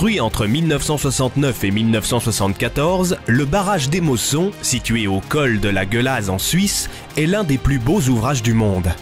Construit entre 1969 et 1974, le barrage d'Émosson, situé au col de la Gueulaz en Suisse, est l'un des plus beaux ouvrages du monde.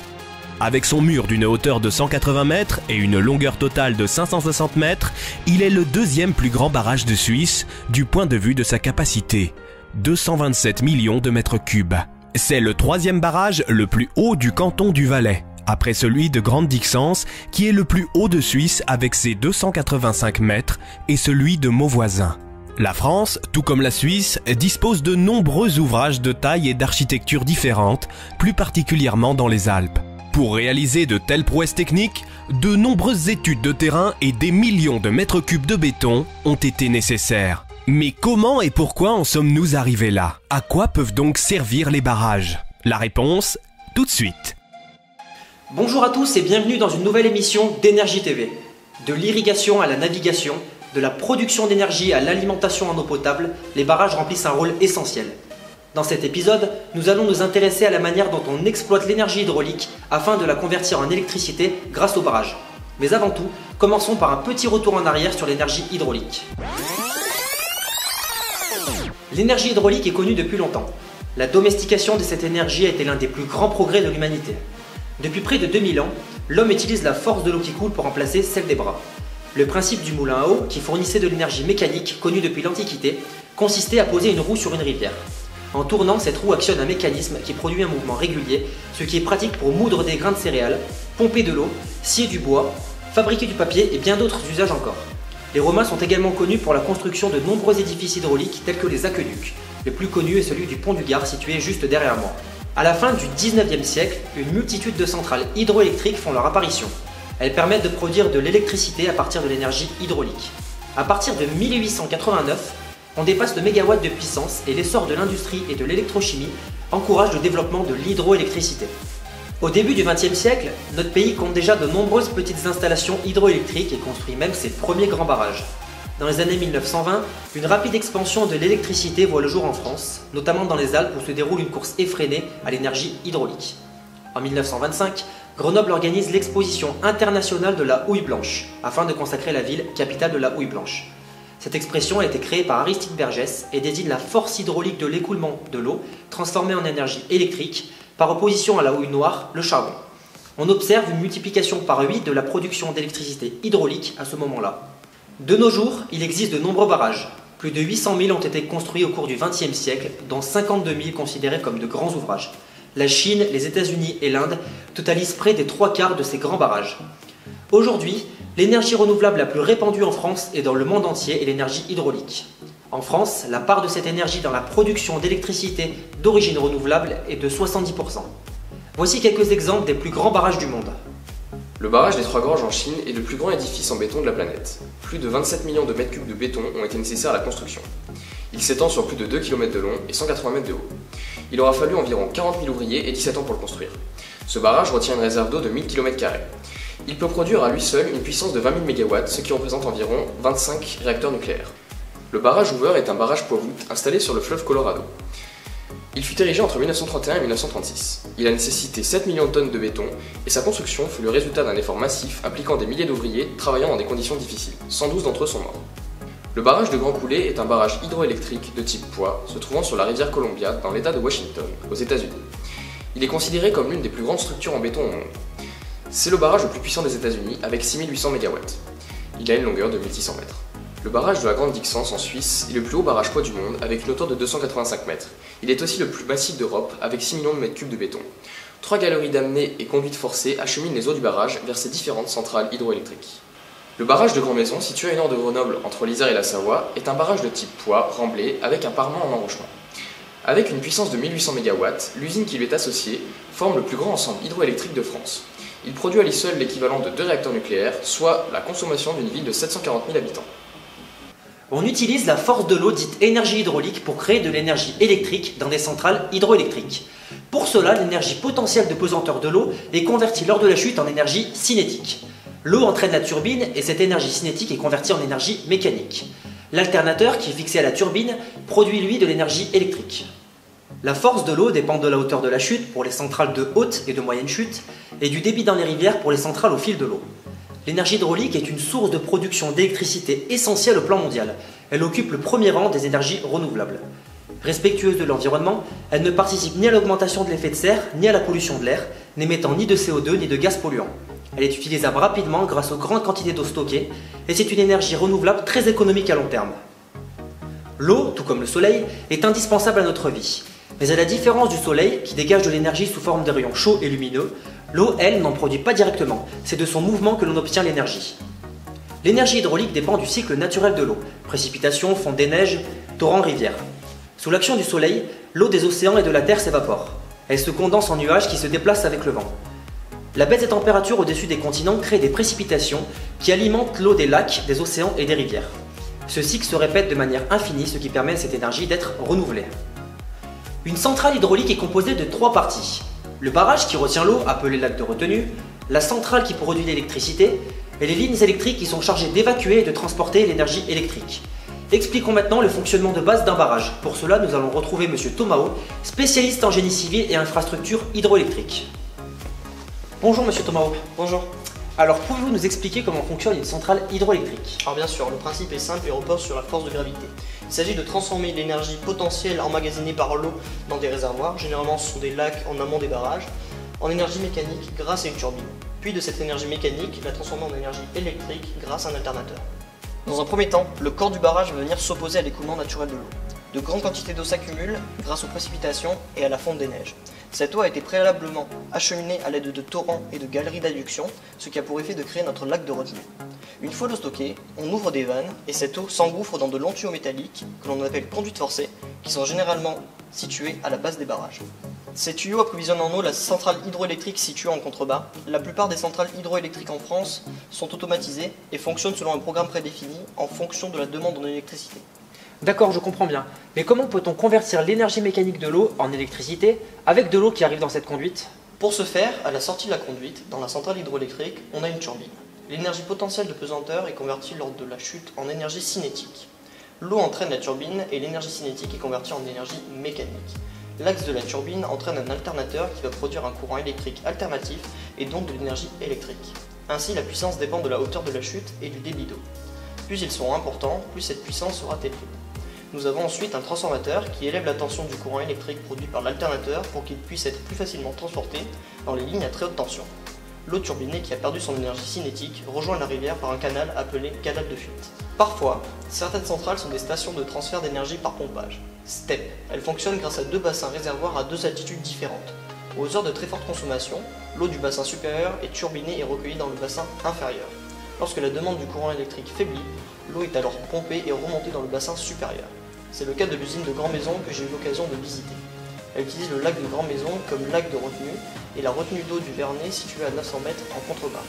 Avec son mur d'une hauteur de 180 mètres et une longueur totale de 560 mètres, il est le deuxième plus grand barrage de Suisse du point de vue de sa capacité, 227 millions de mètres cubes. C'est le troisième barrage le plus haut du canton du Valais, après celui de Grande-Dixence, qui est le plus haut de Suisse avec ses 285 mètres, et celui de Mauvoisin. La France, tout comme la Suisse, dispose de nombreux ouvrages de taille et d'architecture différentes, plus particulièrement dans les Alpes. Pour réaliser de telles prouesses techniques, de nombreuses études de terrain et des millions de mètres cubes de béton ont été nécessaires. Mais comment et pourquoi en sommes-nous arrivés là? À quoi peuvent donc servir les barrages? La réponse, tout de suite. Bonjour à tous et bienvenue dans une nouvelle émission d'Énergie TV. De l'irrigation à la navigation, de la production d'énergie à l'alimentation en eau potable, les barrages remplissent un rôle essentiel. Dans cet épisode, nous allons nous intéresser à la manière dont on exploite l'énergie hydraulique afin de la convertir en électricité grâce aux barrages. Mais avant tout, commençons par un petit retour en arrière sur l'énergie hydraulique. L'énergie hydraulique est connue depuis longtemps. La domestication de cette énergie a été l'un des plus grands progrès de l'humanité. Depuis près de 2000 ans, l'homme utilise la force de l'eau qui coule pour remplacer celle des bras. Le principe du moulin à eau, qui fournissait de l'énergie mécanique connue depuis l'Antiquité, consistait à poser une roue sur une rivière. En tournant, cette roue actionne un mécanisme qui produit un mouvement régulier, ce qui est pratique pour moudre des grains de céréales, pomper de l'eau, scier du bois, fabriquer du papier et bien d'autres usages encore. Les Romains sont également connus pour la construction de nombreux édifices hydrauliques tels que les aqueducs. Le plus connu est celui du pont du Gard situé juste derrière moi. À la fin du 19e siècle, une multitude de centrales hydroélectriques font leur apparition. Elles permettent de produire de l'électricité à partir de l'énergie hydraulique. À partir de 1889, on dépasse le mégawatt de puissance et l'essor de l'industrie et de l'électrochimie encourage le développement de l'hydroélectricité. Au début du XXe siècle, notre pays compte déjà de nombreuses petites installations hydroélectriques et construit même ses premiers grands barrages. Dans les années 1920, une rapide expansion de l'électricité voit le jour en France, notamment dans les Alpes où se déroule une course effrénée à l'énergie hydraulique. En 1925, Grenoble organise l'exposition internationale de la houille blanche, afin de consacrer la ville capitale de la houille blanche. Cette expression a été créée par Aristide Bergès et désigne la force hydraulique de l'écoulement de l'eau transformée en énergie électrique, par opposition à la houille noire, le charbon. On observe une multiplication par 8 de la production d'électricité hydraulique à ce moment-là. De nos jours, il existe de nombreux barrages. Plus de 800 000 ont été construits au cours du XXe siècle, dont 52 000 considérés comme de grands ouvrages. La Chine, les États-Unis et l'Inde totalisent près des 3/4 de ces grands barrages. Aujourd'hui, l'énergie renouvelable la plus répandue en France et dans le monde entier est l'énergie hydraulique. En France, la part de cette énergie dans la production d'électricité d'origine renouvelable est de 70%. Voici quelques exemples des plus grands barrages du monde. Le barrage des Trois Gorges en Chine est le plus grand édifice en béton de la planète. Plus de 27 millions de mètres cubes de béton ont été nécessaires à la construction. Il s'étend sur plus de 2 km de long et 180 mètres de haut. Il aura fallu environ 40 000 ouvriers et 17 ans pour le construire. Ce barrage retient une réserve d'eau de 1000 km². Il peut produire à lui seul une puissance de 20 000 MW, ce qui représente environ 25 réacteurs nucléaires. Le barrage Hoover est un barrage poids-voûte installé sur le fleuve Colorado. Il fut érigé entre 1931 et 1936. Il a nécessité 7 millions de tonnes de béton et sa construction fut le résultat d'un effort massif impliquant des milliers d'ouvriers travaillant dans des conditions difficiles. 112 d'entre eux sont morts. Le barrage de Grand Coulee est un barrage hydroélectrique de type poids se trouvant sur la rivière Columbia dans l'état de Washington, aux États-Unis. Il est considéré comme l'une des plus grandes structures en béton au monde. C'est le barrage le plus puissant des États-Unis avec 6800 MW. Il a une longueur de 1600 mètres. Le barrage de la Grande-Dixence en Suisse est le plus haut barrage poids du monde avec une hauteur de 285 mètres. Il est aussi le plus massif d'Europe avec 6 millions de mètres cubes de béton. 3 galeries d'amener et conduites forcées acheminent les eaux du barrage vers ses différentes centrales hydroélectriques. Le barrage de Grand-Maison, situé à une heure de Grenoble entre l'Isère et la Savoie, est un barrage de type poids remblai avec un parement en enrochement. Avec une puissance de 1800 MW, l'usine qui lui est associée forme le plus grand ensemble hydroélectrique de France. Il produit à lui seul l'équivalent de 2 réacteurs nucléaires, soit la consommation d'une ville de 740 000 habitants. On utilise la force de l'eau dite énergie hydraulique pour créer de l'énergie électrique dans des centrales hydroélectriques. Pour cela, l'énergie potentielle de pesanteur de l'eau est convertie lors de la chute en énergie cinétique. L'eau entraîne la turbine et cette énergie cinétique est convertie en énergie mécanique. L'alternateur, qui est fixé à la turbine, produit lui de l'énergie électrique. La force de l'eau dépend de la hauteur de la chute pour les centrales de haute et de moyenne chute et du débit dans les rivières pour les centrales au fil de l'eau. L'énergie hydraulique est une source de production d'électricité essentielle au plan mondial. Elle occupe le premier rang des énergies renouvelables. Respectueuse de l'environnement, elle ne participe ni à l'augmentation de l'effet de serre, ni à la pollution de l'air, n'émettant ni de CO2 ni de gaz polluants. Elle est utilisable rapidement grâce aux grandes quantités d'eau stockées, et c'est une énergie renouvelable très économique à long terme. L'eau, tout comme le soleil, est indispensable à notre vie. Mais à la différence du soleil, qui dégage de l'énergie sous forme de rayons chauds et lumineux, l'eau, elle, n'en produit pas directement, c'est de son mouvement que l'on obtient l'énergie. L'énergie hydraulique dépend du cycle naturel de l'eau, précipitations, fonte des neiges, torrents, rivières. Sous l'action du soleil, l'eau des océans et de la terre s'évapore. Elle se condense en nuages qui se déplacent avec le vent. La baisse des températures au-dessus des continents crée des précipitations qui alimentent l'eau des lacs, des océans et des rivières. Ce cycle se répète de manière infinie, ce qui permet à cette énergie d'être renouvelée. Une centrale hydraulique est composée de 3 parties. Le barrage qui retient l'eau, appelé lac de retenue, la centrale qui produit l'électricité, et les lignes électriques qui sont chargées d'évacuer et de transporter l'énergie électrique. Expliquons maintenant le fonctionnement de base d'un barrage. Pour cela, nous allons retrouver M. Tomao, spécialiste en génie civil et infrastructures hydroélectriques. Bonjour M. Tomao. Bonjour. Alors, pouvez-vous nous expliquer comment fonctionne une centrale hydroélectrique? Alors bien sûr, le principe est simple et repose sur la force de gravité. Il s'agit de transformer l'énergie potentielle emmagasinée par l'eau dans des réservoirs, généralement ce sont des lacs en amont des barrages, en énergie mécanique grâce à une turbine. Puis de cette énergie mécanique, la transformer en énergie électrique grâce à un alternateur. Dans un premier temps, le corps du barrage va venir s'opposer à l'écoulement naturel de l'eau. De grandes quantités d'eau s'accumulent grâce aux précipitations et à la fonte des neiges. Cette eau a été préalablement acheminée à l'aide de torrents et de galeries d'adduction, ce qui a pour effet de créer notre lac de retenue. Une fois l'eau stockée, on ouvre des vannes et cette eau s'engouffre dans de longs tuyaux métalliques que l'on appelle conduites forcées, qui sont généralement situés à la base des barrages. Ces tuyaux approvisionnent en eau la centrale hydroélectrique située en contrebas. La plupart des centrales hydroélectriques en France sont automatisées et fonctionnent selon un programme prédéfini en fonction de la demande en électricité. D'accord, je comprends bien. Mais comment peut-on convertir l'énergie mécanique de l'eau en électricité avec de l'eau qui arrive dans cette conduite? Pour ce faire, à la sortie de la conduite, dans la centrale hydroélectrique, on a une turbine. L'énergie potentielle de pesanteur est convertie lors de la chute en énergie cinétique. L'eau entraîne la turbine et l'énergie cinétique est convertie en énergie mécanique. L'axe de la turbine entraîne un alternateur qui va produire un courant électrique alternatif et donc de l'énergie électrique. Ainsi, la puissance dépend de la hauteur de la chute et du débit d'eau. Plus ils sont importants, plus cette puissance sera élevée. Nous avons ensuite un transformateur qui élève la tension du courant électrique produit par l'alternateur pour qu'il puisse être plus facilement transporté dans les lignes à très haute tension. L'eau turbinée qui a perdu son énergie cinétique rejoint la rivière par un canal appelé canal de fuite. Parfois, certaines centrales sont des stations de transfert d'énergie par pompage. STEP. Elles fonctionnent grâce à 2 bassins réservoirs à 2 altitudes différentes. Aux heures de très forte consommation, l'eau du bassin supérieur est turbinée et recueillie dans le bassin inférieur. Lorsque la demande du courant électrique faiblit, l'eau est alors pompée et remontée dans le bassin supérieur. C'est le cas de l'usine de Grand Maison que j'ai eu l'occasion de visiter. Elle utilise le lac de Grand Maison comme lac de retenue et la retenue d'eau du Vernet située à 900 mètres en contrebas.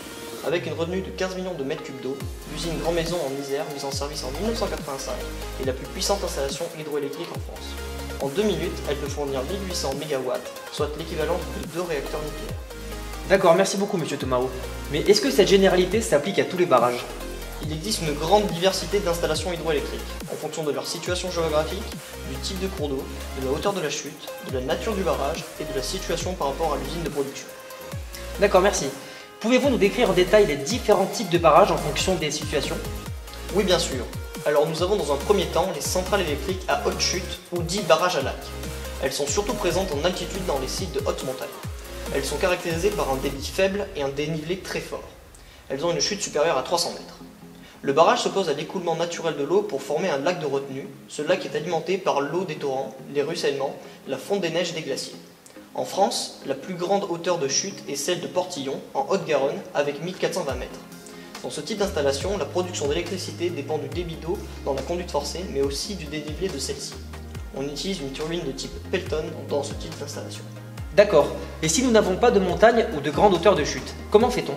Avec une retenue de 15 millions de mètres cubes d'eau, l'usine Grand Maison en Isère mise en service en 1985 est la plus puissante installation hydroélectrique en France. En 2 minutes, elle peut fournir 1800 MW, soit l'équivalent de 2 réacteurs nucléaires. D'accord, merci beaucoup M. Tomao. Mais est-ce que cette généralité s'applique à tous les barrages? Il existe une grande diversité d'installations hydroélectriques, en fonction de leur situation géographique, du type de cours d'eau, de la hauteur de la chute, de la nature du barrage et de la situation par rapport à l'usine de production. D'accord, merci. Pouvez-vous nous décrire en détail les différents types de barrages en fonction des situations? Oui, bien sûr. Alors nous avons dans un premier temps les centrales électriques à haute chute ou dit barrages à lac. Elles sont surtout présentes en altitude dans les sites de haute montagne. Elles sont caractérisées par un débit faible et un dénivelé très fort. Elles ont une chute supérieure à 300 mètres. Le barrage s'oppose à l'écoulement naturel de l'eau pour former un lac de retenue. Ce lac est alimenté par l'eau des torrents, les ruissellements, la fonte des neiges et des glaciers. En France, la plus grande hauteur de chute est celle de Portillon, en Haute-Garonne, avec 1420 mètres. Dans ce type d'installation, la production d'électricité dépend du débit d'eau dans la conduite forcée, mais aussi du dénivelé de celle-ci. On utilise une turbine de type Pelton dans ce type d'installation. D'accord. Et si nous n'avons pas de montagne ou de grande hauteur de chute, comment fait-on?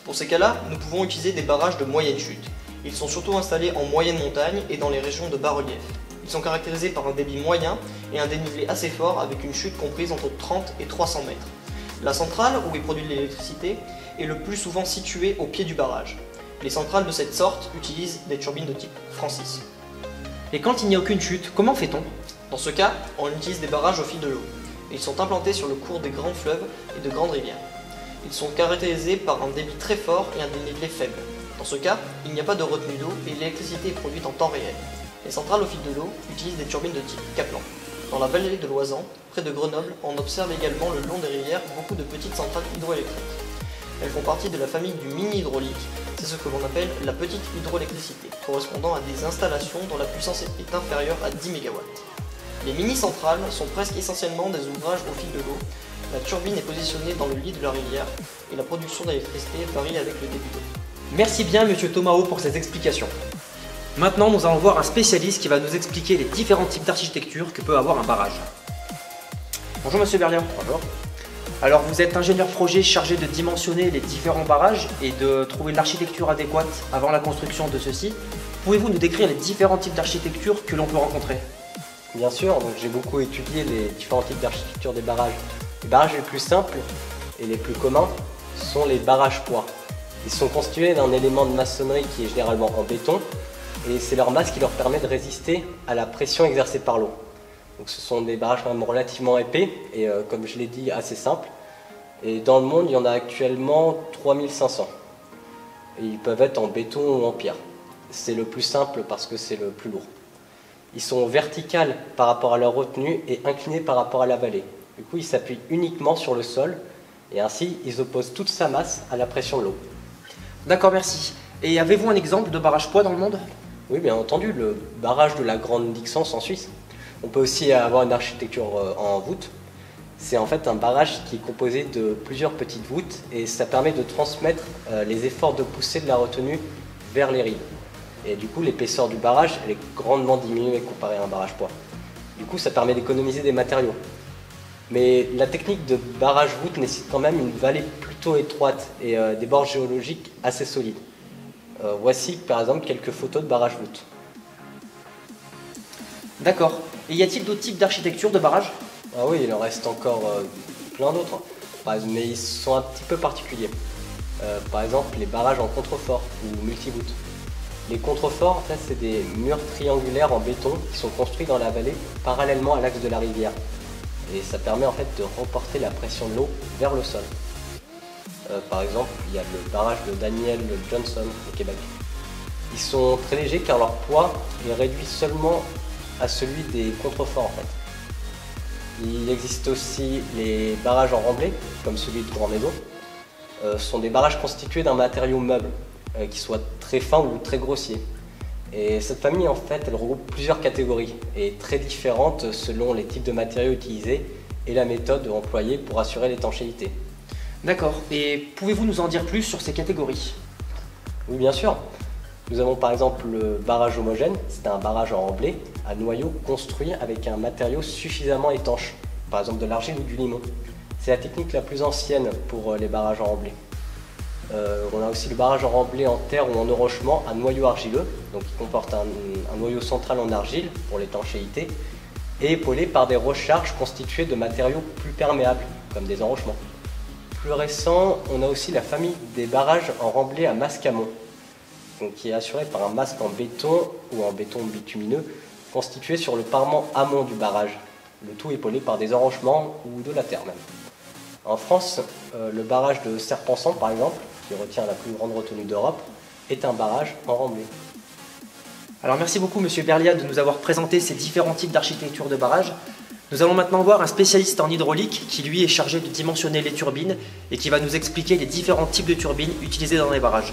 Pour ces cas-là, nous pouvons utiliser des barrages de moyenne chute. Ils sont surtout installés en moyenne montagne et dans les régions de bas-relief. Ils sont caractérisés par un débit moyen et un dénivelé assez fort avec une chute comprise entre 30 et 300 mètres. La centrale, où est produite l'électricité, est le plus souvent située au pied du barrage. Les centrales de cette sorte utilisent des turbines de type Francis. Et quand il n'y a aucune chute, comment fait-on? Dans ce cas, on utilise des barrages au fil de l'eau. Ils sont implantés sur le cours des grands fleuves et de grandes rivières. Ils sont caractérisés par un débit très fort et un dénivelé faible. Dans ce cas, il n'y a pas de retenue d'eau et l'électricité est produite en temps réel. Les centrales au fil de l'eau utilisent des turbines de type Kaplan. Dans la vallée de l'Oisan, près de Grenoble, on observe également le long des rivières beaucoup de petites centrales hydroélectriques. Elles font partie de la famille du mini-hydraulique, c'est ce que l'on appelle la petite hydroélectricité, correspondant à des installations dont la puissance est inférieure à 10 MW. Les mini-centrales sont presque essentiellement des ouvrages au fil de l'eau. La turbine est positionnée dans le lit de la rivière et la production d'électricité varie avec le débit d'eau. Merci bien Monsieur Tomao pour ces explications. Maintenant, nous allons voir un spécialiste qui va nous expliquer les différents types d'architecture que peut avoir un barrage. Bonjour Monsieur Berlian. Bonjour. Alors vous êtes ingénieur projet chargé de dimensionner les différents barrages et de trouver l'architecture adéquate avant la construction de ceux-ci. Pouvez-vous nous décrire les différents types d'architecture que l'on peut rencontrer? Bien sûr, donc j'ai beaucoup étudié les différents types d'architecture des barrages. Les barrages les plus simples et les plus communs sont les barrages poids. Ils sont constitués d'un élément de maçonnerie qui est généralement en béton et c'est leur masse qui leur permet de résister à la pression exercée par l'eau. Donc ce sont des barrages quand même relativement épais et comme je l'ai dit assez simples. Et dans le monde il y en a actuellement 3500. Et ils peuvent être en béton ou en pierre. C'est le plus simple parce que c'est le plus lourd. Ils sont verticales par rapport à leur retenue et inclinés par rapport à la vallée. Du coup ils s'appuient uniquement sur le sol et ainsi ils opposent toute sa masse à la pression de l'eau. D'accord, merci. Et avez-vous un exemple de barrage poids dans le monde? Oui, bien entendu, le barrage de la Grande Dixence en Suisse. On peut aussi avoir une architecture en voûte. C'est en fait un barrage qui est composé de plusieurs petites voûtes et ça permet de transmettre les efforts de poussée de la retenue vers les rives. Et du coup, l'épaisseur du barrage elle est grandement diminuée comparée à un barrage poids. Du coup, ça permet d'économiser des matériaux. Mais la technique de barrage voûte nécessite quand même une vallée plutôt étroite et des bords géologiques assez solides. Voici par exemple quelques photos de barrage voûte. D'accord. Et y a-t-il d'autres types d'architecture de barrage? Ah oui, il en reste encore plein d'autres, mais ils sont un petit peu particuliers. Par exemple, les barrages en contrefort ou multivoûte. Les contreforts, en fait, c'est des murs triangulaires en béton qui sont construits dans la vallée parallèlement à l'axe de la rivière. Et ça permet en fait de reporter la pression de l'eau vers le sol. Par exemple, il y a le barrage de Daniel Johnson au Québec. Ils sont très légers car leur poids est réduit seulement à celui des contreforts en fait. Il existe aussi les barrages en remblai, comme celui de Grand Maison. Ce sont des barrages constitués d'un matériau meuble, qui soit très fin ou très grossier. Et cette famille en fait, elle regroupe plusieurs catégories et très différentes selon les types de matériaux utilisés et la méthode employée pour assurer l'étanchéité. D'accord. Et pouvez-vous nous en dire plus sur ces catégories? Oui, bien sûr. Nous avons par exemple le barrage homogène, c'est un barrage en remblai à noyau construit avec un matériau suffisamment étanche, par exemple de l'argile ou du limon. C'est la technique la plus ancienne pour les barrages en remblai. On a aussi le barrage en remblai en terre ou en enrochement à noyau argileux, donc qui comporte un noyau central en argile pour l'étanchéité, et épaulé par des recharges constituées de matériaux plus perméables, comme des enrochements. Plus récent, on a aussi la famille des barrages en remblai à masque amont, donc qui est assuré par un masque en béton ou en béton bitumineux constitué sur le parement amont du barrage, le tout épaulé par des enrochements ou de la terre même. En France, le barrage de Serpensan par exemple, qui retient la plus grande retenue d'Europe, est un barrage en remblai. Alors merci beaucoup Monsieur Berlia de nous avoir présenté ces différents types d'architecture de barrage. Nous allons maintenant voir un spécialiste en hydraulique qui lui est chargé de dimensionner les turbines et qui va nous expliquer les différents types de turbines utilisées dans les barrages.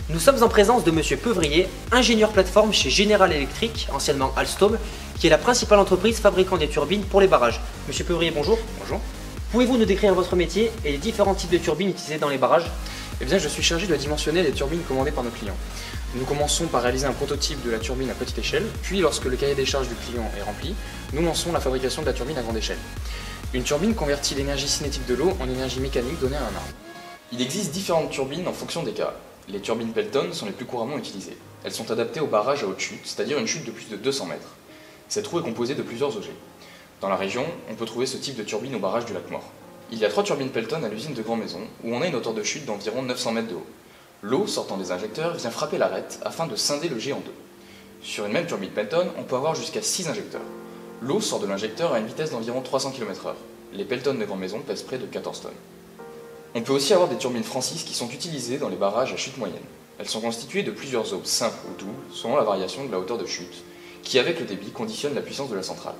Nous sommes en présence de Monsieur Peuvrier, ingénieur plateforme chez General Electric, anciennement Alstom, qui est la principale entreprise fabriquant des turbines pour les barrages. Monsieur Peuvrier, bonjour. Bonjour. Pouvez-vous nous décrire votre métier et les différents types de turbines utilisées dans les barrages? Eh bien, je suis chargé de dimensionner les turbines commandées par nos clients. Nous commençons par réaliser un prototype de la turbine à petite échelle, puis lorsque le cahier des charges du client est rempli, nous lançons la fabrication de la turbine à grande échelle. Une turbine convertit l'énergie cinétique de l'eau en énergie mécanique donnée à un arbre. Il existe différentes turbines en fonction des cas. Les turbines Pelton sont les plus couramment utilisées. Elles sont adaptées au barrage à haute chute, c'est-à-dire une chute de plus de 200 mètres. Cette roue est composée de plusieurs objets. Dans la région, on peut trouver ce type de turbine au barrage du lac Mort. Il y a 3 turbines Pelton à l'usine de Grand Maison, où on a une hauteur de chute d'environ 900 mètres de haut. L'eau sortant des injecteurs vient frapper l'arête afin de scinder le jet en deux. Sur une même turbine Pelton, on peut avoir jusqu'à 6 injecteurs. L'eau sort de l'injecteur à une vitesse d'environ 300 km/h. Les Pelton de Grand Maison pèsent près de 14 tonnes. On peut aussi avoir des turbines Francis qui sont utilisées dans les barrages à chute moyenne. Elles sont constituées de plusieurs aubes simples ou doubles selon la variation de la hauteur de chute, qui avec le débit conditionne la puissance de la centrale.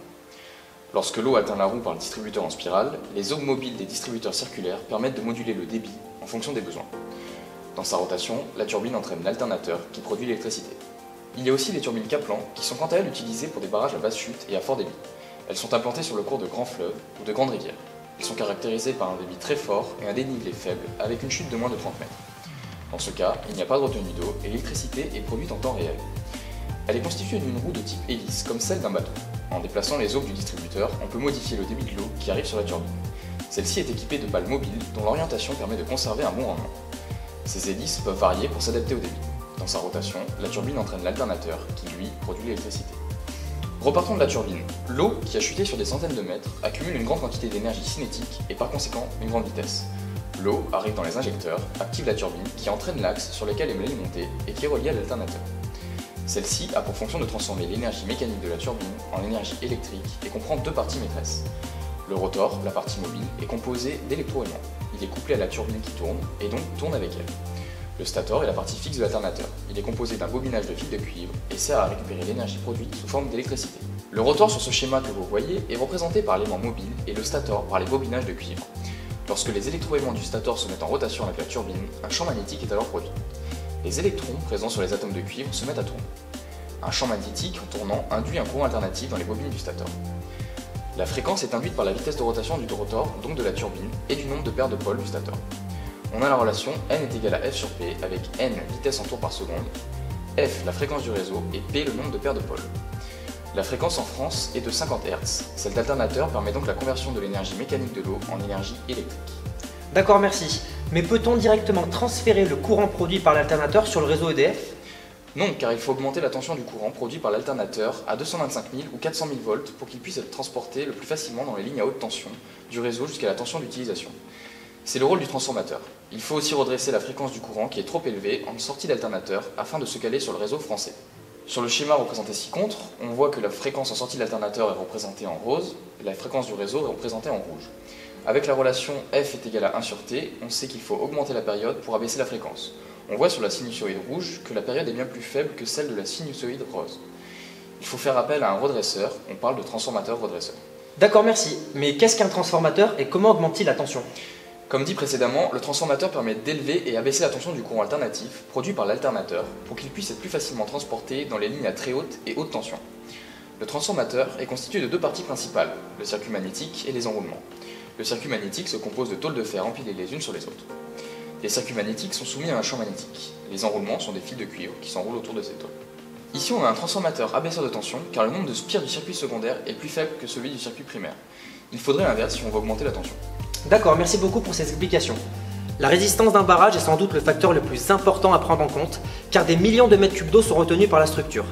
Lorsque l'eau atteint la roue par le distributeur en spirale, les aubes mobiles des distributeurs circulaires permettent de moduler le débit en fonction des besoins. Dans sa rotation, la turbine entraîne l'alternateur qui produit l'électricité. Il y a aussi les turbines Kaplan qui sont quant à elles utilisées pour des barrages à basse chute et à fort débit. Elles sont implantées sur le cours de grands fleuves ou de grandes rivières. Elles sont caractérisées par un débit très fort et un dénivelé faible avec une chute de moins de 30 mètres. Dans ce cas, il n'y a pas de retenue d'eau et l'électricité est produite en temps réel. Elle est constituée d'une roue de type hélice comme celle d'un bateau. En déplaçant les aubes du distributeur, on peut modifier le débit de l'eau qui arrive sur la turbine. Celle-ci est équipée de balles mobiles dont l'orientation permet de conserver un bon rendement. Ces hélices peuvent varier pour s'adapter au débit. Dans sa rotation, la turbine entraîne l'alternateur qui, lui, produit l'électricité. Repartons de la turbine. L'eau, qui a chuté sur des centaines de mètres, accumule une grande quantité d'énergie cinétique et par conséquent une grande vitesse. L'eau arrive dans les injecteurs, active la turbine qui entraîne l'axe sur lequel elle est montée et qui est relié à l'alternateur. Celle-ci a pour fonction de transformer l'énergie mécanique de la turbine en énergie électrique et comprend deux parties maîtresses. Le rotor, la partie mobile, est composé d'électroaimants. Il est couplé à la turbine qui tourne et donc tourne avec elle. Le stator est la partie fixe de l'alternateur. Il est composé d'un bobinage de fils de cuivre et sert à récupérer l'énergie produite sous forme d'électricité. Le rotor sur ce schéma que vous voyez est représenté par l'aimant mobile et le stator par les bobinages de cuivre. Lorsque les électroaimants du stator se mettent en rotation avec la turbine, un champ magnétique est alors produit. Les électrons présents sur les atomes de cuivre se mettent à tourner. Un champ magnétique en tournant induit un courant alternatif dans les bobines du stator. La fréquence est induite par la vitesse de rotation du rotor, donc de la turbine, et du nombre de paires de pôles du stator. On a la relation N est égal à F sur P avec N vitesse en tours par seconde, F la fréquence du réseau et P le nombre de paires de pôles. La fréquence en France est de 50 Hz. Cet alternateur permet donc la conversion de l'énergie mécanique de l'eau en énergie électrique. D'accord, merci. Mais peut-on directement transférer le courant produit par l'alternateur sur le réseau EDF? Non, car il faut augmenter la tension du courant produit par l'alternateur à 225 000 ou 400 000 volts pour qu'il puisse être transporté le plus facilement dans les lignes à haute tension du réseau jusqu'à la tension d'utilisation. C'est le rôle du transformateur. Il faut aussi redresser la fréquence du courant qui est trop élevée en sortie d'alternateur afin de se caler sur le réseau français. Sur le schéma représenté ci-contre, on voit que la fréquence en sortie d'alternateur est représentée en rose et la fréquence du réseau est représentée en rouge. Avec la relation F est égal à 1 sur T, on sait qu'il faut augmenter la période pour abaisser la fréquence. On voit sur la sinusoïde rouge que la période est bien plus faible que celle de la sinusoïde rose. Il faut faire appel à un redresseur, on parle de transformateur-redresseur. D'accord, merci. Mais qu'est-ce qu'un transformateur et comment augmente-t-il la tension? Comme dit précédemment, le transformateur permet d'élever et abaisser la tension du courant alternatif produit par l'alternateur pour qu'il puisse être plus facilement transporté dans les lignes à très haute et haute tension. Le transformateur est constitué de deux parties principales, le circuit magnétique et les enroulements. Le circuit magnétique se compose de tôles de fer empilées les unes sur les autres. Les circuits magnétiques sont soumis à un champ magnétique. Les enroulements sont des fils de cuivre qui s'enroulent autour de ces tôles. Ici, on a un transformateur abaisseur de tension car le nombre de spires du circuit secondaire est plus faible que celui du circuit primaire. Il faudrait l'inverse si on veut augmenter la tension. D'accord, merci beaucoup pour ces explications. La résistance d'un barrage est sans doute le facteur le plus important à prendre en compte, car des millions de mètres cubes d'eau sont retenus par la structure.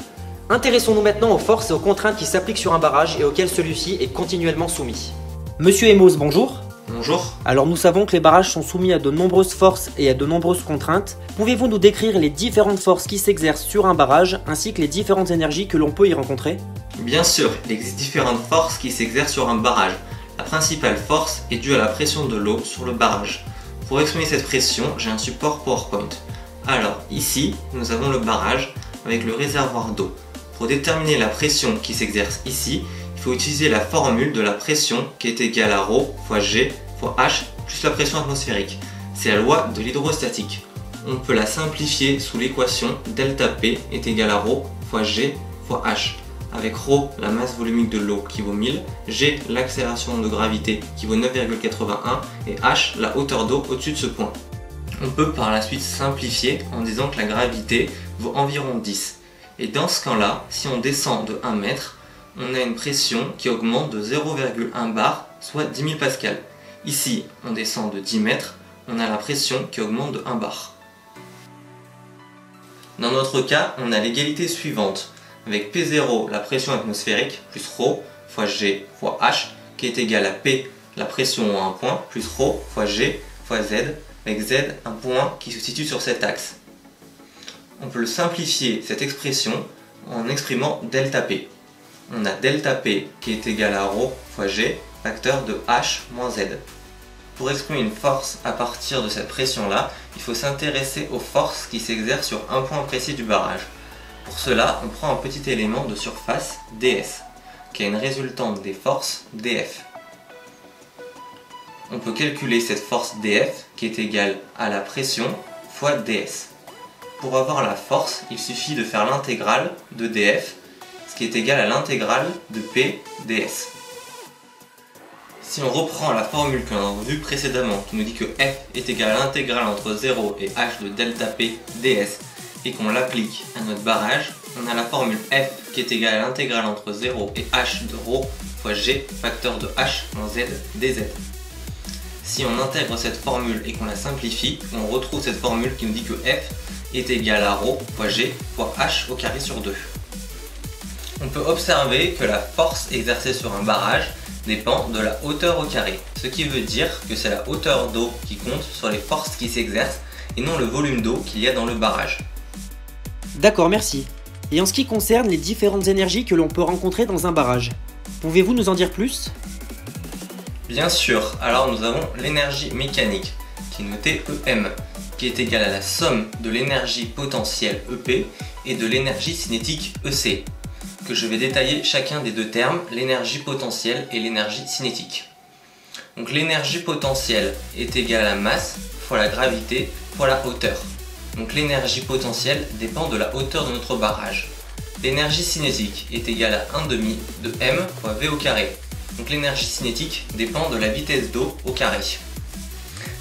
Intéressons-nous maintenant aux forces et aux contraintes qui s'appliquent sur un barrage et auxquelles celui-ci est continuellement soumis. Monsieur Emos, bonjour. Bonjour. Alors nous savons que les barrages sont soumis à de nombreuses forces et à de nombreuses contraintes. Pouvez-vous nous décrire les différentes forces qui s'exercent sur un barrage, ainsi que les différentes énergies que l'on peut y rencontrer? Bien sûr, il existe différentes forces qui s'exercent sur un barrage. La principale force est due à la pression de l'eau sur le barrage. Pour exprimer cette pression, j'ai un support PowerPoint. Alors, ici, nous avons le barrage avec le réservoir d'eau. Pour déterminer la pression qui s'exerce ici, il faut utiliser la formule de la pression qui est égale à ρ fois G fois H plus la pression atmosphérique. C'est la loi de l'hydrostatique. On peut la simplifier sous l'équation delta P est égal à ρ fois G fois H. Avec ρ, la masse volumique de l'eau qui vaut 1000, G, l'accélération de gravité qui vaut 9,81 et H, la hauteur d'eau au-dessus de ce point. On peut par la suite simplifier en disant que la gravité vaut environ 10. Et dans ce cas-là, si on descend de 1 mètre, on a une pression qui augmente de 0,1 bar, soit 10 000 pascal. Ici, on descend de 10 mètres, on a la pression qui augmente de 1 bar. Dans notre cas, on a l'égalité suivante. Avec P0, la pression atmosphérique, plus ρ fois G fois H, qui est égal à P, la pression à un point, plus ρ fois G fois Z, avec Z, un point qui se situe sur cet axe. On peut simplifier cette expression en exprimant delta P. On a delta P qui est égal à ρ fois G, facteur de H moins Z. Pour exprimer une force à partir de cette pression-là, il faut s'intéresser aux forces qui s'exercent sur un point précis du barrage. Pour cela, on prend un petit élément de surface ds, qui est une résultante des forces dF. On peut calculer cette force dF qui est égale à la pression fois ds. Pour avoir la force, il suffit de faire l'intégrale de dF, ce qui est égal à l'intégrale de P ds. Si on reprend la formule que l'on a vue précédemment, qui nous dit que F est égal à l'intégrale entre 0 et H de delta P ds, et qu'on l'applique à notre barrage, on a la formule F qui est égale à l'intégrale entre 0 et H de ρ fois G, facteur de H moins Z dz. Si on intègre cette formule et qu'on la simplifie, on retrouve cette formule qui nous dit que F est égal à ρ fois G fois H au carré sur 2. On peut observer que la force exercée sur un barrage dépend de la hauteur au carré, ce qui veut dire que c'est la hauteur d'eau qui compte sur les forces qui s'exercent et non le volume d'eau qu'il y a dans le barrage. D'accord, merci. Et en ce qui concerne les différentes énergies que l'on peut rencontrer dans un barrage, pouvez-vous nous en dire plus? Bien sûr, alors nous avons l'énergie mécanique, qui est notée EM, qui est égale à la somme de l'énergie potentielle EP et de l'énergie cinétique EC, que je vais détailler chacun des deux termes, l'énergie potentielle et l'énergie cinétique. Donc l'énergie potentielle est égale à la masse fois la gravité fois la hauteur. Donc l'énergie potentielle dépend de la hauteur de notre barrage. L'énergie cinétique est égale à 1/2 de m fois v au carré. Donc l'énergie cinétique dépend de la vitesse d'eau au carré.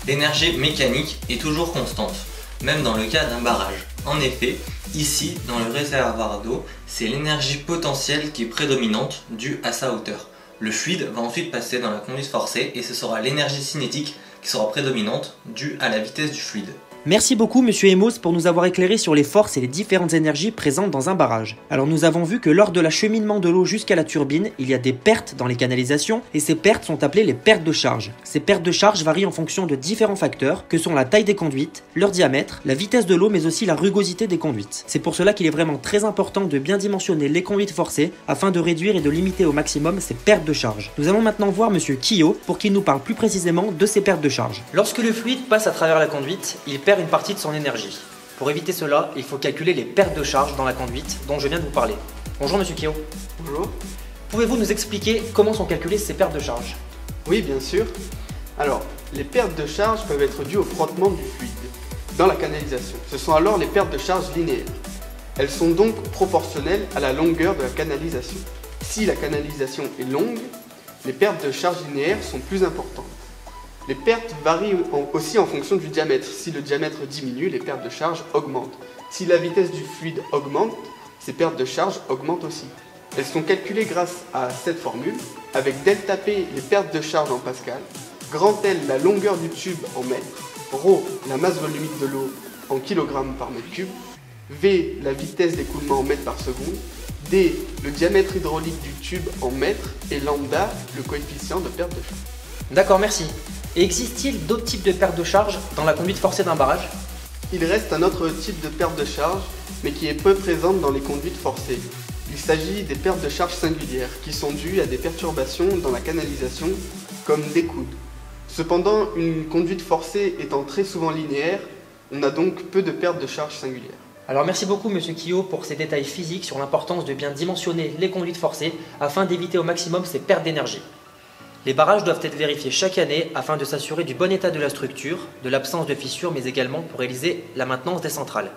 L'énergie mécanique est toujours constante, même dans le cas d'un barrage. En effet, ici, dans le réservoir d'eau, c'est l'énergie potentielle qui est prédominante due à sa hauteur. Le fluide va ensuite passer dans la conduite forcée et ce sera l'énergie cinétique qui sera prédominante due à la vitesse du fluide. Merci beaucoup Monsieur Emos pour nous avoir éclairé sur les forces et les différentes énergies présentes dans un barrage. Alors nous avons vu que lors de l'acheminement de l'eau jusqu'à la turbine, il y a des pertes dans les canalisations et ces pertes sont appelées les pertes de charge. Ces pertes de charge varient en fonction de différents facteurs que sont la taille des conduites, leur diamètre, la vitesse de l'eau mais aussi la rugosité des conduites. C'est pour cela qu'il est vraiment très important de bien dimensionner les conduites forcées afin de réduire et de limiter au maximum ces pertes de charge. Nous allons maintenant voir Monsieur Kiyo pour qu'il nous parle plus précisément de ces pertes de charge. Lorsque le fluide passe à travers la conduite, il perd une partie de son énergie. Pour éviter cela, il faut calculer les pertes de charge dans la conduite dont je viens de vous parler. Bonjour Monsieur Kiyo. Bonjour. Pouvez-vous nous expliquer comment sont calculées ces pertes de charge? Oui, bien sûr. Alors, les pertes de charge peuvent être dues au frottement du fluide dans la canalisation. Ce sont alors les pertes de charge linéaires. Elles sont donc proportionnelles à la longueur de la canalisation. Si la canalisation est longue, les pertes de charge linéaires sont plus importantes. Les pertes varient aussi en fonction du diamètre. Si le diamètre diminue, les pertes de charge augmentent. Si la vitesse du fluide augmente, ces pertes de charge augmentent aussi. Elles sont calculées grâce à cette formule, avec delta P les pertes de charge en pascal, grand L la longueur du tube en mètres, ρ la masse volumique de l'eau en kilogrammes par mètre cube, V la vitesse d'écoulement en mètres par seconde, D le diamètre hydraulique du tube en mètres et lambda le coefficient de perte de charge. D'accord, merci. Et existe-t-il d'autres types de pertes de charge dans la conduite forcée d'un barrage? Il reste un autre type de perte de charge, mais qui est peu présente dans les conduites forcées. Il s'agit des pertes de charge singulières, qui sont dues à des perturbations dans la canalisation, comme des coudes. Cependant, une conduite forcée étant très souvent linéaire, on a donc peu de pertes de charge singulières. Alors merci beaucoup Monsieur Kiyo pour ces détails physiques sur l'importance de bien dimensionner les conduites forcées afin d'éviter au maximum ces pertes d'énergie. Les barrages doivent être vérifiés chaque année afin de s'assurer du bon état de la structure, de l'absence de fissures, mais également pour réaliser la maintenance des centrales.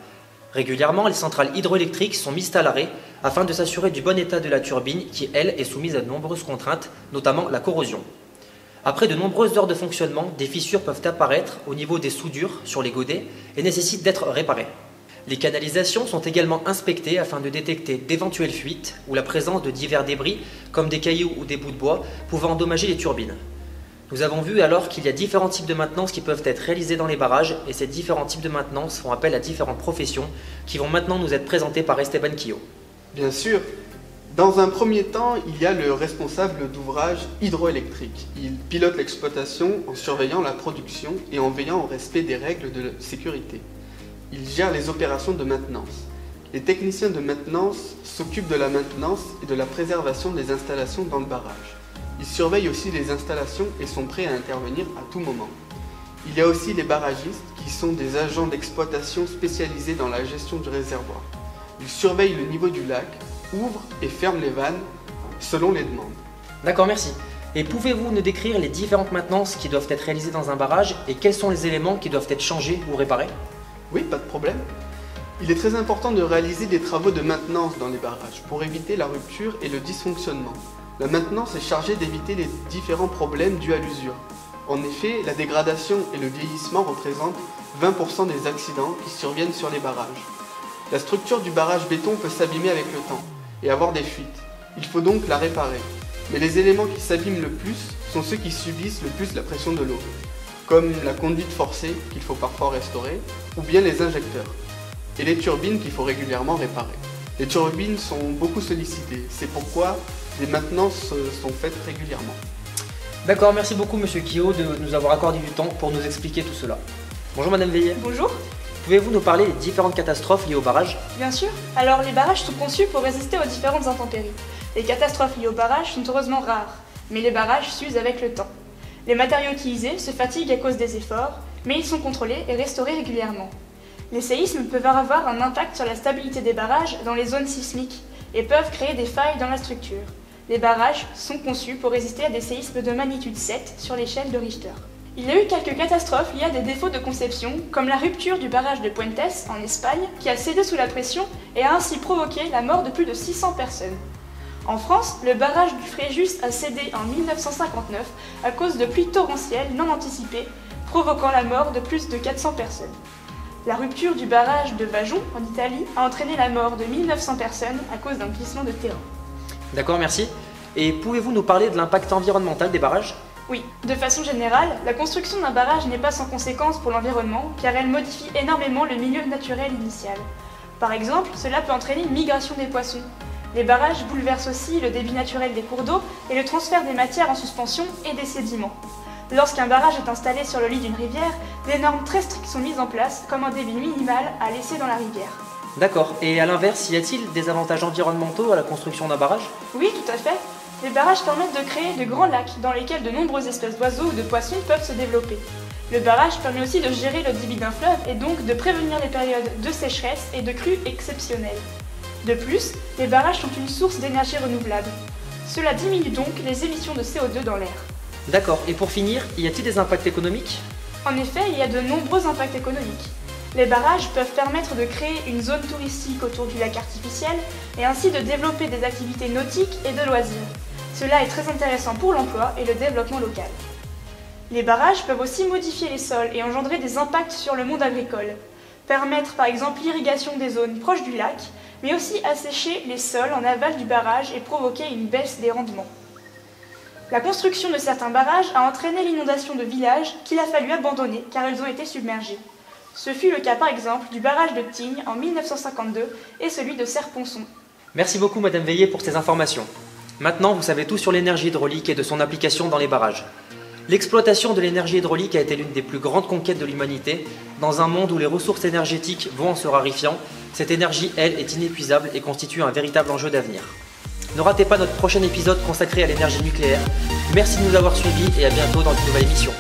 Régulièrement, les centrales hydroélectriques sont mises à l'arrêt afin de s'assurer du bon état de la turbine qui, elle, est soumise à de nombreuses contraintes, notamment la corrosion. Après de nombreuses heures de fonctionnement, des fissures peuvent apparaître au niveau des soudures sur les godets et nécessitent d'être réparées. Les canalisations sont également inspectées afin de détecter d'éventuelles fuites ou la présence de divers débris comme des cailloux ou des bouts de bois pouvant endommager les turbines. Nous avons vu alors qu'il y a différents types de maintenance qui peuvent être réalisés dans les barrages et ces différents types de maintenance font appel à différentes professions qui vont maintenant nous être présentées par Esteban Kiyo. Bien sûr. Dans un premier temps, il y a le responsable d'ouvrage hydroélectrique. Il pilote l'exploitation en surveillant la production et en veillant au respect des règles de sécurité. Il gère les opérations de maintenance. Les techniciens de maintenance s'occupent de la maintenance et de la préservation des installations dans le barrage. Ils surveillent aussi les installations et sont prêts à intervenir à tout moment. Il y a aussi les barragistes qui sont des agents d'exploitation spécialisés dans la gestion du réservoir. Ils surveillent le niveau du lac, ouvrent et ferment les vannes selon les demandes. D'accord, merci. Et pouvez-vous nous décrire les différentes maintenances qui doivent être réalisées dans un barrage et quels sont les éléments qui doivent être changés ou réparés? Oui, pas de problème. Il est très important de réaliser des travaux de maintenance dans les barrages pour éviter la rupture et le dysfonctionnement. La maintenance est chargée d'éviter les différents problèmes dus à l'usure. En effet, la dégradation et le vieillissement représentent 20% des accidents qui surviennent sur les barrages. La structure du barrage béton peut s'abîmer avec le temps et avoir des fuites. Il faut donc la réparer. Mais les éléments qui s'abîment le plus sont ceux qui subissent le plus la pression de l'eau, comme la conduite forcée qu'il faut parfois restaurer, ou bien les injecteurs, et les turbines qu'il faut régulièrement réparer. Les turbines sont beaucoup sollicitées, c'est pourquoi les maintenances sont faites régulièrement. D'accord, merci beaucoup Monsieur Quillot de nous avoir accordé du temps pour nous expliquer tout cela. Bonjour Madame Veillet. Bonjour. Pouvez-vous nous parler des différentes catastrophes liées au barrage? Bien sûr. Alors les barrages sont conçus pour résister aux différentes intempéries. Les catastrophes liées aux barrages sont heureusement rares, mais les barrages s'usent avec le temps. Les matériaux utilisés se fatiguent à cause des efforts, mais ils sont contrôlés et restaurés régulièrement. Les séismes peuvent avoir un impact sur la stabilité des barrages dans les zones sismiques et peuvent créer des failles dans la structure. Les barrages sont conçus pour résister à des séismes de magnitude 7 sur l'échelle de Richter. Il y a eu quelques catastrophes liées à des défauts de conception, comme la rupture du barrage de Puentes en Espagne, qui a cédé sous la pression et a ainsi provoqué la mort de plus de 600 personnes. En France, le barrage du Fréjus a cédé en 1959 à cause de pluies torrentielles non anticipées, provoquant la mort de plus de 400 personnes. La rupture du barrage de Vajon, en Italie, a entraîné la mort de 1900 personnes à cause d'un glissement de terrain. D'accord, merci. Et pouvez-vous nous parler de l'impact environnemental des barrages? Oui, de façon générale, la construction d'un barrage n'est pas sans conséquence pour l'environnement, car elle modifie énormément le milieu naturel initial. Par exemple, cela peut entraîner une migration des poissons. Les barrages bouleversent aussi le débit naturel des cours d'eau et le transfert des matières en suspension et des sédiments. Lorsqu'un barrage est installé sur le lit d'une rivière, des normes très strictes sont mises en place, comme un débit minimal à laisser dans la rivière. D'accord. Et à l'inverse, y a-t-il des avantages environnementaux à la construction d'un barrage? Oui, tout à fait. Les barrages permettent de créer de grands lacs dans lesquels de nombreuses espèces d'oiseaux ou de poissons peuvent se développer. Le barrage permet aussi de gérer le débit d'un fleuve et donc de prévenir les périodes de sécheresse et de crues exceptionnelles. De plus, les barrages sont une source d'énergie renouvelable. Cela diminue donc les émissions de CO2 dans l'air. D'accord. Et pour finir, y a-t-il des impacts économiques? En effet, il y a de nombreux impacts économiques. Les barrages peuvent permettre de créer une zone touristique autour du lac artificiel et ainsi de développer des activités nautiques et de loisirs. Cela est très intéressant pour l'emploi et le développement local. Les barrages peuvent aussi modifier les sols et engendrer des impacts sur le monde agricole. Permettre par exemple l'irrigation des zones proches du lac, mais aussi assécher les sols en aval du barrage et provoquer une baisse des rendements. La construction de certains barrages a entraîné l'inondation de villages qu'il a fallu abandonner car ils ont été submergés. Ce fut le cas par exemple du barrage de Tignes en 1952 et celui de Serponçon. Merci beaucoup Madame Veillet pour ces informations. Maintenant, vous savez tout sur l'énergie hydraulique et de son application dans les barrages. L'exploitation de l'énergie hydraulique a été l'une des plus grandes conquêtes de l'humanité. Dans un monde où les ressources énergétiques vont en se raréfiant, cette énergie, elle, est inépuisable et constitue un véritable enjeu d'avenir. Ne ratez pas notre prochain épisode consacré à l'énergie nucléaire. Merci de nous avoir suivis et à bientôt dans une nouvelle émission.